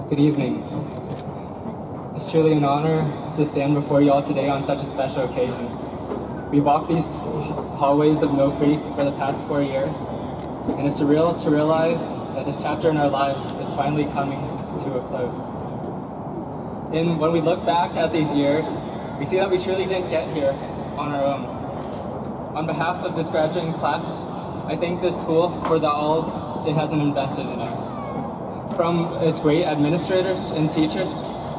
Good evening. It's truly an honor to stand before you all today on such a special occasion. We've walked these hallways of Mill Creek for the past 4 years, and it's surreal to realize that this chapter in our lives is finally coming to a close. And when we look back at these years, we see that we truly didn't get here on our own. On behalf of this graduating class, I thank this school for all it has invested in us. From its great administrators and teachers,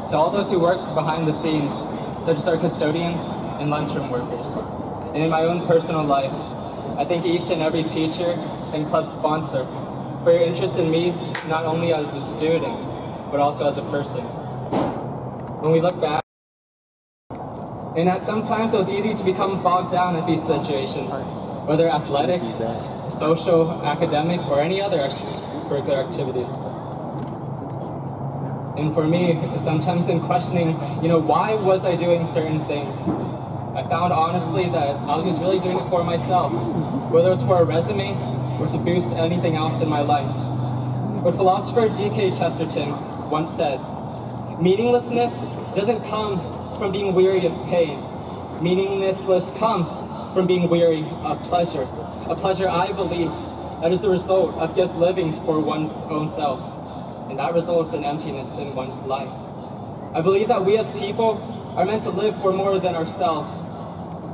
to all those who work behind the scenes, such as our custodians and lunchroom workers. And in my own personal life, I thank each and every teacher and club sponsor for your interest in me, not only as a student, but also as a person. When we look back, and at sometimes it was easy to become bogged down at these situations, whether athletic, social, academic, or any other extracurricular activities. And for me, sometimes in questioning, why was I doing certain things? I found honestly that I was just really doing it for myself, whether it's for a resume or to boost anything else in my life. But philosopher G.K. Chesterton once said, "Meaninglessness doesn't come from being weary of pain. Meaninglessness comes from being weary of pleasure. A pleasure, I believe, that is the result of just living for one's own self. And that results in emptiness in one's life. I believe that we as people are meant to live for more than ourselves,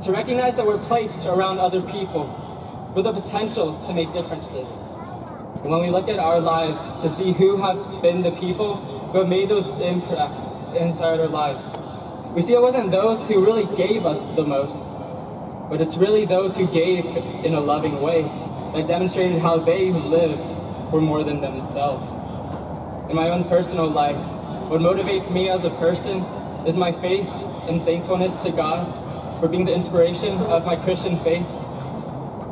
to recognize that we're placed around other people with the potential to make differences. And when we look at our lives to see who have been the people who have made those impacts inside our lives, we see it wasn't those who really gave us the most, but it's really those who gave in a loving way, that demonstrated how they lived for more than themselves. In my own personal life, what motivates me as a person is my faith and thankfulness to God for being the inspiration of my Christian faith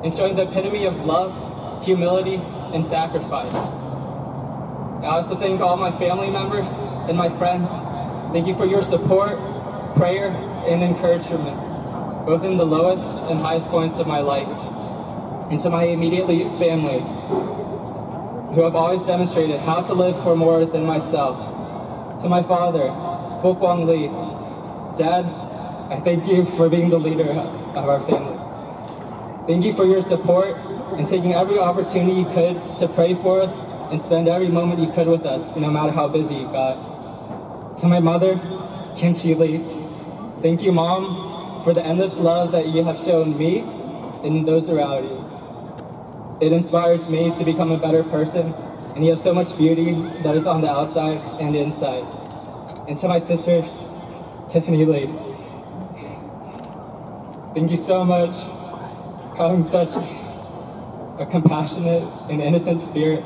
and showing the epitome of love, humility, and sacrifice. I also thank all my family members and my friends. Thank you for your support, prayer, and encouragement, both in the lowest and highest points of my life. And to my immediate family, who have always demonstrated how to live for more than myself. To my father, Fo Kwang Lee, Dad, I thank you for being the leader of our family. Thank you for your support and taking every opportunity you could to pray for us and spend every moment you could with us, no matter how busy you got. To my mother, Kim Chi Lee, thank you, Mom, for the endless love that you have shown me and those around you. It inspires me to become a better person, and you have so much beauty that is on the outside and the inside. And to my sister, Tiffany Lee, thank you so much for having such a compassionate and innocent spirit.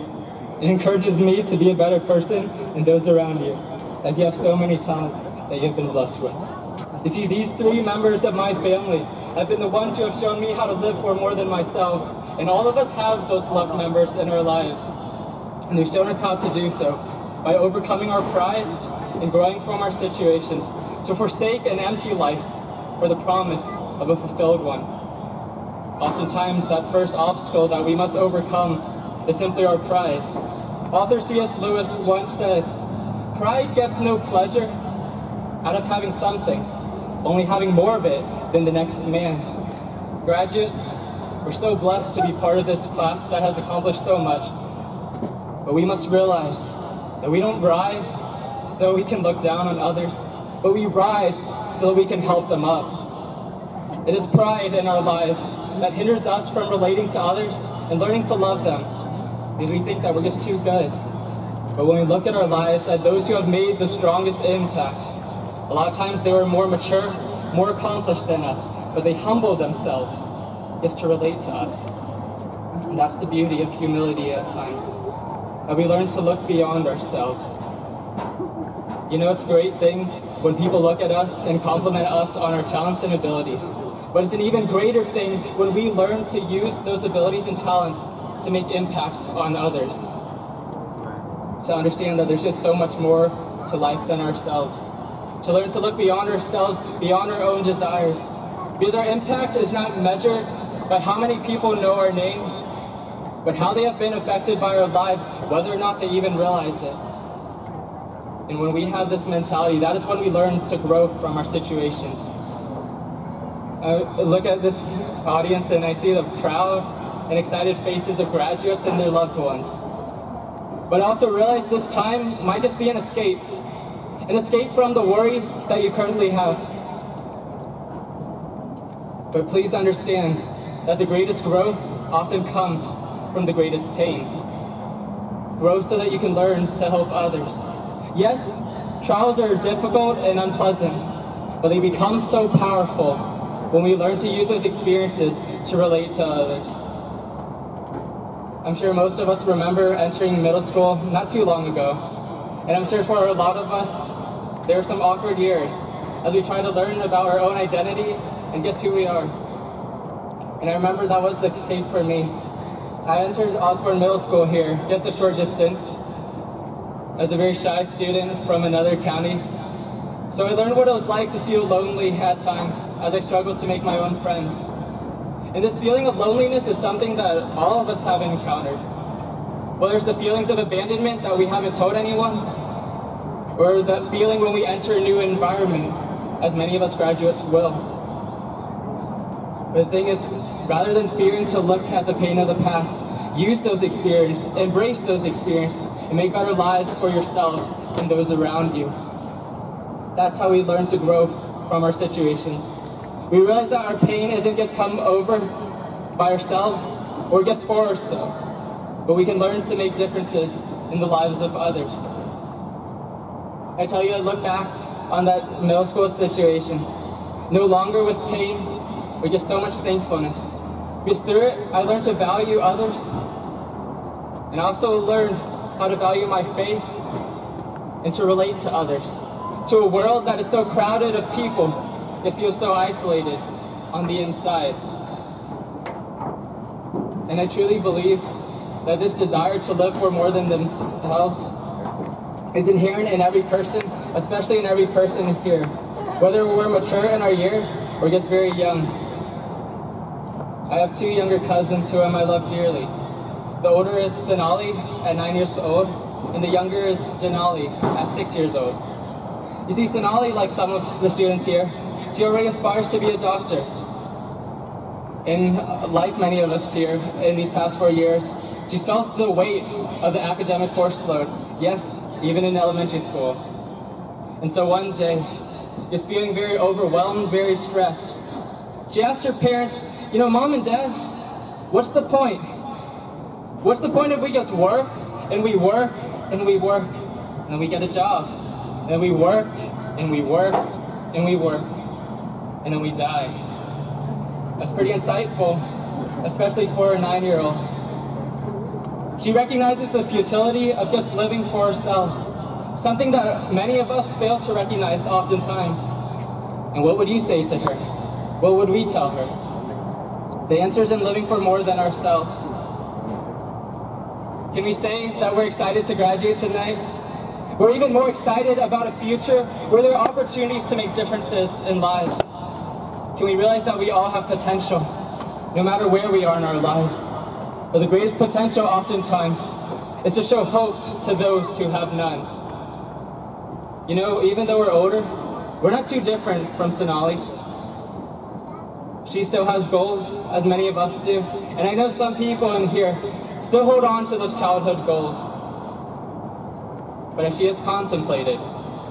It encourages me to be a better person and those around you, as you have so many talents that you have been blessed with. You see, these 3 members of my family have been the ones who have shown me how to live for more than myself. And all of us have those loved members in our lives. And they've shown us how to do so by overcoming our pride and growing from our situations to forsake an empty life for the promise of a fulfilled one. Oftentimes, that first obstacle that we must overcome is simply our pride. Author C.S. Lewis once said, "Pride gets no pleasure out of having something, only having more of it than the next man." Graduates, we're so blessed to be part of this class that has accomplished so much. But we must realize that we don't rise so we can look down on others, but we rise so that we can help them up. It is pride in our lives that hinders us from relating to others and learning to love them, because we think that we're just too good. But when we look at our lives, at those who have made the strongest impacts, a lot of times they were more mature, more accomplished than us, but they humbled themselves just to relate to us. And that's the beauty of humility at times, that we learn to look beyond ourselves. It's a great thing when people look at us and compliment us on our talents and abilities. But it's an even greater thing when we learn to use those abilities and talents to make impacts on others. To understand that there's just so much more to life than ourselves. To learn to look beyond ourselves, beyond our own desires. Because our impact is not measured by how many people know our name, but how they have been affected by our lives, whether or not they even realize it. And when we have this mentality, that is when we learn to grow from our situations. I look at this audience and I see the proud and excited faces of graduates and their loved ones. But I also realize this time might just be an escape from the worries that you currently have. But please understand that the greatest growth often comes from the greatest pain. Grow so that you can learn to help others. Yes, trials are difficult and unpleasant, but they become so powerful when we learn to use those experiences to relate to others. I'm sure most of us remember entering middle school not too long ago, and I'm sure for a lot of us, there were some awkward years as we tried to learn about our own identity and guess who we are. And I remember that was the case for me. I entered Osborne Middle School here, just a short distance, as a very shy student from another county. So I learned what it was like to feel lonely at times as I struggled to make my own friends. And this feeling of loneliness is something that all of us have encountered. Whether it's the feelings of abandonment that we haven't told anyone, or that feeling when we enter a new environment, as many of us graduates will. But the thing is, rather than fearing to look at the pain of the past, use those experiences, embrace those experiences, and make better lives for yourselves and those around you. That's how we learn to grow from our situations. We realize that our pain isn't just come over by ourselves or just for ourselves, but we can learn to make differences in the lives of others. I tell you, I look back on that middle school situation, no longer with pain, but just so much thankfulness. Because through it, I learned to value others, and I also learned how to value my faith and to relate to others, to a world that is so crowded of people that feel so isolated on the inside. And I truly believe that this desire to live for more than themselves is inherent in every person, especially in every person here, whether we're mature in our years or just very young. I have two younger cousins whom I love dearly. The older is Sonali at 9 years old, and the younger is Janali at 6 years old. You see, Sonali, like some of the students here, she already aspires to be a doctor. And like many of us here in these past 4 years, she's felt the weight of the academic course load, yes, even in elementary school. And so one day, just feeling very overwhelmed, very stressed, she asked her parents, you know, Mom and Dad, what's the point? What's the point if we just work, and we work, and we work, and then we get a job, and then we work, and we work, and we work, and then we die? That's pretty insightful, especially for a 9-year-old. She recognizes the futility of just living for ourselves, something that many of us fail to recognize oftentimes. And what would you say to her? What would we tell her? The answer is in living for more than ourselves. Can we say that we're excited to graduate tonight? We're even more excited about a future where there are opportunities to make differences in lives. Can we realize that we all have potential, no matter where we are in our lives? But the greatest potential oftentimes is to show hope to those who have none. You know, even though we're older, we're not too different from Sonali. She still has goals, as many of us do. And I know some people in here still hold on to those childhood goals. But as she has contemplated,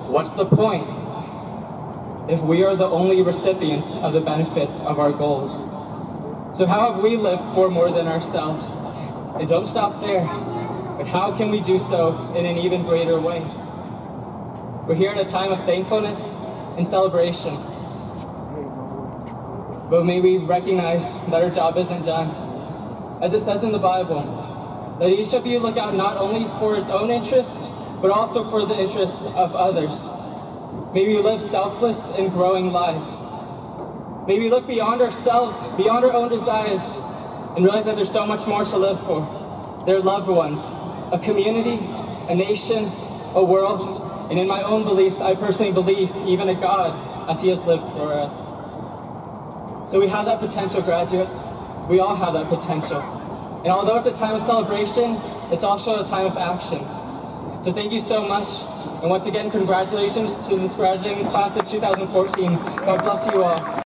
what's the point if we are the only recipients of the benefits of our goals? So how have we lived for more than ourselves? And don't stop there, but how can we do so in an even greater way? We're here at a time of thankfulness and celebration. But may we recognize that our job isn't done. As it says in the Bible, that each of you look out not only for his own interests, but also for the interests of others. May we live selfless and growing lives. May we look beyond ourselves, beyond our own desires, and realize that there's so much more to live for. Their loved ones, a community, a nation, a world, and in my own beliefs, I personally believe even a God as he has lived for us. So we have that potential, graduates. We all have that potential. And although it's a time of celebration, it's also a time of action. So thank you so much And once again, congratulations to this graduating class of 2014. God bless you all.